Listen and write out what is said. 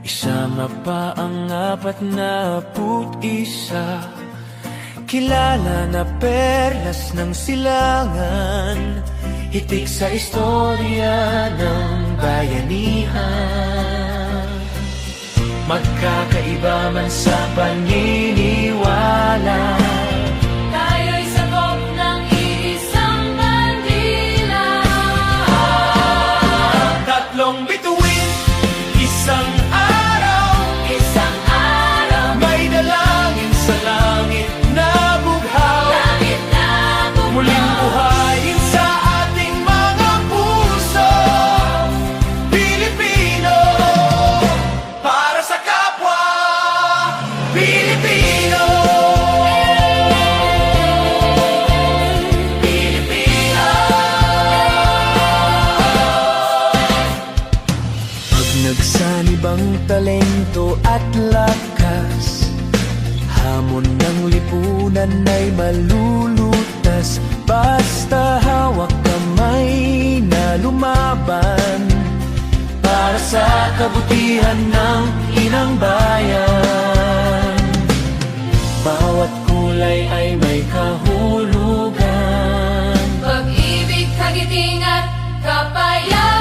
Isama pa ang 41, kilala na perlas ng silangan, hitik sa istorya ng bayanihan. Magkakaiba man sa paniniwala, tayo'y sakop ng iisang bandila. Tatlong bituin, isang araw, Isang araw, may dalangin sa langit na bughaw, langit na muling bughaw. buhayin sa ating mga puso, Pilipino, para sa kapwa Pilipino. Pilipino. Pag nagsanib ang talento at lakas, hamon ng lipunan ay malulutas. Basta hawak kamay na lumaban para sa kabutihan ng inang bayan. Bawat kulay ay may kahulugan. Pag-ibig, kagiting at kapayapaan.